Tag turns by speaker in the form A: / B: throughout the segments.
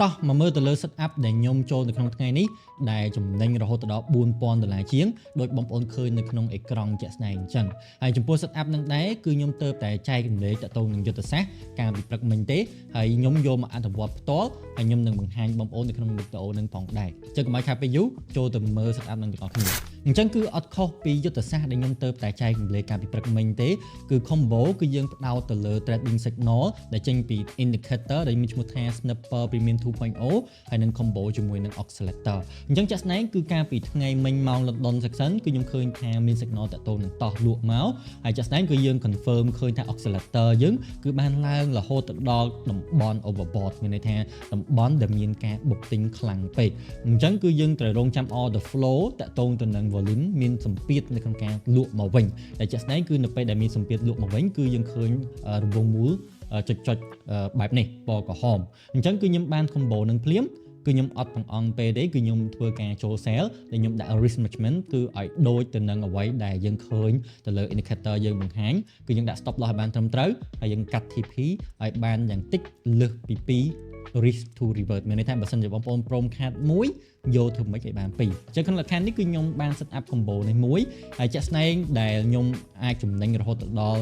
A: តោះមកមើលទៅលើ setup ដែលខ្ញុំចូលនៅក្នុងថ្ងៃនេះដែលចំណេញរហូតដល់$4000ជាងដោយបងប្អូនឃើញនៅក្នុងអេក្រង់ជាក់ស្ដែងអញ្ចឹងហើយចំពោះ setup នឹងដែរគឺខ្ញុំទៅតែចែករំលែកតទៅនឹងយុទ្ធសាស្ត្រការពិព្រឹកមិញទេហើយខ្ញុំយកមកអនុវត្តផ្ទាល់ហើយខ្ញុំនឹងបង្ហាញបងប្អូននៅក្នុងវីដេអូនឹងផងដែរអញ្ចឹងកុំឲ្យខាតពេលយូរចូលទៅមើល setup នឹងទាំងអស់គ្នាអញ្ចឹងគឺអត់ខុសពីយុទ្ធសាស្ត្រដែលខ្ញុំទៅតែចែករំលែកការពិព្រឹកមិញទេគឺ combo គឺយើងផ្ដោតទៅលើ trading signal ដែលចេញពី indicator ដែលមានឈ្មោះថា snapper premium 2.0 ហើយនឹង combo ជាមួយនឹង oscillator អញ្ចឹងចាក់ស្ដែងគឺការពីថ្ងៃមិញម៉ោង London section គឺខ្ញុំឃើញថាមាន signal តាក់ទងនឹងតោះលក់មកហើយចាក់ស្ដែងគឺយើង confirm ឃើញថា oscillator យើងគឺបានឡើងរហូតទៅដល់តំបន់ overbought មានន័យថាតំបន់ដែលមានការបុកទិញខ្លាំងពេកអញ្ចឹងគឺយើងត្រូវរងចាំ order flow តាក់ទងទៅនឹង volume មានសម្ពាធនៅក្នុងការលក់មកវិញតែចាក់ស្ដែងគឺនៅពេលដែលមានសម្ពាធលក់មកវិញគឺយើងឃើញរង្វង់មូលចុចបែបនេះពណ៌ក្រហមអញ្ចឹងគឺខ្ញុំបាន combo នឹងភ្លាមគឺខ្ញុំអត់បង្អង់ពេលទេគឺខ្ញុំធ្វើការចូល sell ដែលខ្ញុំដាក់ risk management គឺឲ្យដូចទៅនឹងអ្វីដែលយើងឃើញទៅលើ indicator យើងបង្ហាញគឺយើងដាក់ stop loss ឲ្យបានត្រឹមត្រូវហើយយើងកាត់ TP ឲ្យបានយ៉ាងតិចលើសពី2 risk to revert មានន័យថាបើសិនជាបងប្អូនព្រមខាតមួយយកធ្វើម៉េចឲ្យបាន2អញ្ចឹងក្នុងលក្ខខណ្ឌនេះគឺខ្ញុំបាន set up combo នេះមួយហើយចាក់ស្ដែងដែលខ្ញុំអាចចំណេញរហូតដល់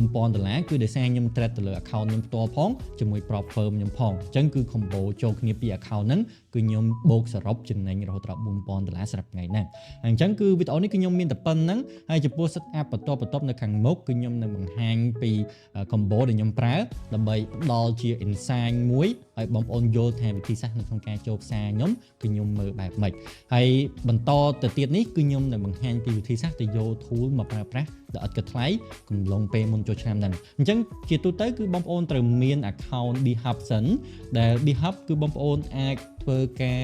A: $4000គឺដោយសារខ្ញុំ trade ទៅលើ account ខ្ញុំផ្ទាល់ផងជាមួយ prop firm ខ្ញុំផងអញ្ចឹងគឺ combo ចូលគ្នាពី account ហ្នឹងគឺខ្ញុំបូកសរុបចំណេញរហូតដល់$4000សម្រាប់ថ្ងៃហ្នឹងហើយអញ្ចឹងគឺវីដេអូនេះគឺខ្ញុំមានតែប៉ុណ្្នឹងហើយចំពោះ set up បន្ទាប់នៅខាងមុខគឺខ្ញុំនឹងបង្ហាញពី combo ដែលខ្ញុំប្រើដើម្បីផ្ដល់ជា insight មួយឲ្យបងប្អូនយល់ថាវិធីសាស្ត្រនៅក្នុងការចូលផ្សារខ្ញុំគឺខ្ញុំមើលបែបម៉េចហើយបន្តទៅទៀតនេះគឺខ្ញុំនឹងបង្ហាញពីវិធីសាស្ត្រទៅយក tool មកប្រើប្រាស់ដែលអត់គិតថ្លៃកំឡុងពេលមុនចូលឆ្នាំហ្នឹងអញ្ចឹងជាទូទៅគឺបងប្អូនត្រូវមាន account BHub សិនដែល BHub គឺបងប្អូនអាចធ្វើការ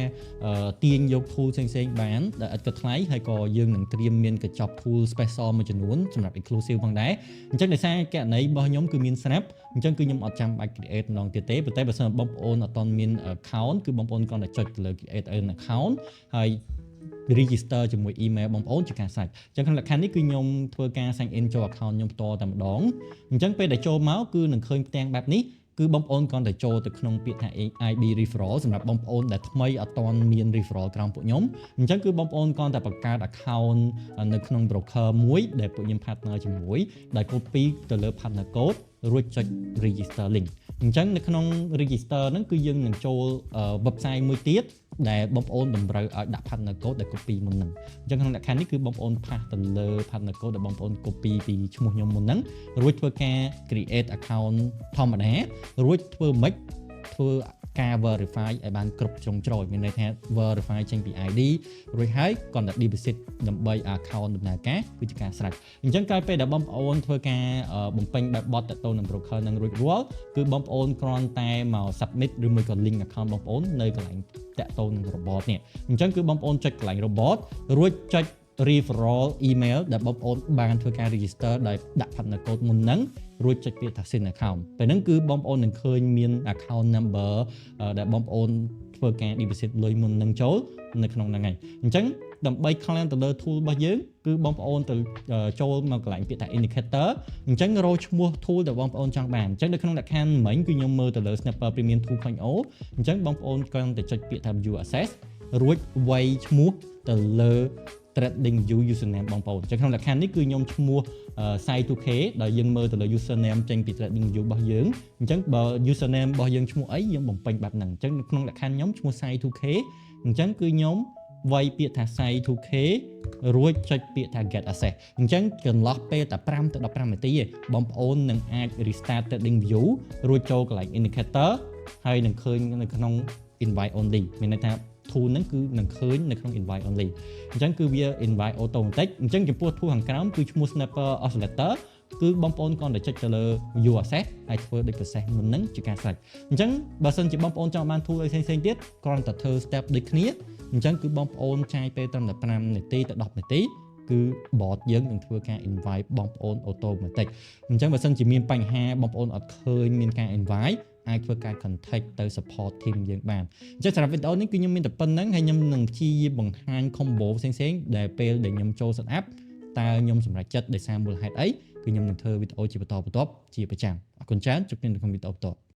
A: ទាញយក tool ផ្សេងៗបានដែលឥតគិតថ្លៃហើយក៏យើងនឹងត្រៀមមានកញ្ចប់ tool special មួយចំនួនសម្រាប់ exclusive ផងដែរអញ្ចឹងដោយសារករណីរបស់ខ្ញុំគឺមានស្រាប់អញ្ចឹងគឺខ្ញុំអត់ចាំបាច់ create ម្ដងទៀតទេប៉ុន្តែបើសិនបងប្អូនអត់ទាន់មាន account គឺបងប្អូនគ្រាន់តែចុចទៅលើ create an account ហើយ register ជាមួយ email បងប្អូនជាការស្រេចអញ្ចឹងក្នុងលក្ខខណ្ឌនេះគឺខ្ញុំធ្វើការ sign in ចូល account ខ្ញុំផ្ទាល់តែម្ដងអញ្ចឹងពេលដែលចូលមកគឺនឹងឃើញផ្ទាំងបែបនេះគឺបងប្អូនគ្រាន់តែចូលទៅក្នុងពាក្យថា IB referral សម្រាប់បងប្អូនដែលថ្មីអត់ទាន់មាន referral ក្រោមពួកខ្ញុំអញ្ចឹងគឺបងប្អូនគ្រាន់តែបង្កើត account នៅក្នុង broker មួយដែលពួកខ្ញុំ partner ជាមួយដែល copy ទៅលើ partner code រួចចុច register link អញ្ចឹងនៅក្នុង register ហ្នឹងគឺយើងនឹងចូល website មួយទៀតដែលបងប្អូនតម្រូវឲ្យដាក់ partner code ដែល copy មុនហ្នឹងអញ្ចឹងក្នុងលក្ខខណ្ឌនេះគឺបងប្អូនផាសទៅលើ partner code ដែលបងប្អូន copy ពីឈ្មោះខ្ញុំមុនហ្នឹងរួចធ្វើការ create account ធម្មតារួចធ្វើម៉េចធ្វើការ verify ឲ្យបានគ្រប់ជ្រុងជ្រោយមានន័យថា verify ចេញពី ID រួចហើយគាត់តែ deposit ដើម្បី account ដំណើរការគឺជាការស្រេចអញ្ចឹងក្រោយពេលដែលបងប្អូនធ្វើការបំពេញបែបបទទៅនឹង broker នឹងរួចរាល់គឺបងប្អូនគ្រាន់តែមក submit ឬមួយក៏ link account បងប្អូននៅកន្លែងតាក់ទងនឹង robot នេះអញ្ចឹងគឺបងប្អូនចុចកន្លែង robot រួចចុច referral email ដែលបងប្អូនបានធ្វើការ register ដោយដាក់ partner code មុនហ្នឹងរួចចុចពាក្យថា send account ពេលហ្នឹងគឺបងប្អូននឹងឃើញមាន account number ដែលបងប្អូនធ្វើការ deposit លុយមុននឹងចូលនៅក្នុងហ្នឹងហើយអញ្ចឹងដើម្បី client ទៅលើ tool របស់យើងគឺបងប្អូនទៅចូលមកកន្លែងពាក្យថា indicator អញ្ចឹងរកឈ្មោះ tool ដែលបងប្អូនចង់បានអញ្ចឹងនៅក្នុងលក្ខខណ្ឌមិញគឺខ្ញុំមើលទៅលើ snapper premium 2.0 អញ្ចឹងបងប្អូនគ្រាន់តែចុចពាក្យថា view access រួចវាយឈ្មោះទៅលើ trading view username បងប្អូនអញ្ចឹងក្នុងលក្ខខណ្ឌនេះគឺខ្ញុំឈ្មោះ site 2k ដែលយើងមើលទៅលើ username ចេញពី trading view របស់យើងអញ្ចឹងបើ username របស់យើងឈ្មោះអីយើងបំពេញបែបហ្នឹងអញ្ចឹងនៅក្នុងលក្ខខណ្ឌខ្ញុំឈ្មោះ site 2k អញ្ចឹងគឺខ្ញុំវាយពាក្យថា site 2k រួចចុចពាក្យថា get access អញ្ចឹងចន្លោះពេលតែ5ទៅ15នាទីឯងបងប្អូននឹងអាច restart trading view រួចចូលកន្លែង indicator ហើយនឹងឃើញនៅក្នុង invite only មានន័យថា tool ហ្នឹងគឺនឹងឃើញនៅក្នុង invite only អញ្ចឹងគឺវា invite automatic អញ្ចឹងចំពោះ tool ខាងក្រោមគឺឈ្មោះ snapper oscillator គឺបងប្អូនគ្រាន់តែចុចទៅលើ view access ហើយធ្វើដូច process មុនហ្នឹងជាការស្រេចអញ្ចឹងបើសិនជាបងប្អូនចង់បាន tool ផ្សេងៗទៀតគ្រាន់តែធ្វើ step ដូចគ្នាអញ្ចឹងគឺបងប្អូនចាយពេលត្រឹមតែ5នាទីទៅ10នាទីគឺ bot យើងនឹងធ្វើការ invite បងប្អូន automatic អញ្ចឹងបើសិនជាមានបញ្ហាបងប្អូនអត់ឃើញមានការ invite អាចធ្វើការ contact ទៅ support team យើងបានអញ្ចឹងសម្រាប់វីដេអូនេះគឺខ្ញុំមានតែប៉ុណ្្នឹងហើយខ្ញុំនឹងព្យាយាមបង្ហាញ combo ផ្សេងៗដែលពេលដែលខ្ញុំចូល set up តើខ្ញុំសម្រេចចិត្តដោយសារមូលហេតុអីគឺខ្ញុំនឹងធ្វើវីដេអូជាបន្តបន្ទាប់ជាប្រចាំអរគុណច្រើនជួបគ្នានៅក្នុងវីដេអូបន្ទាប់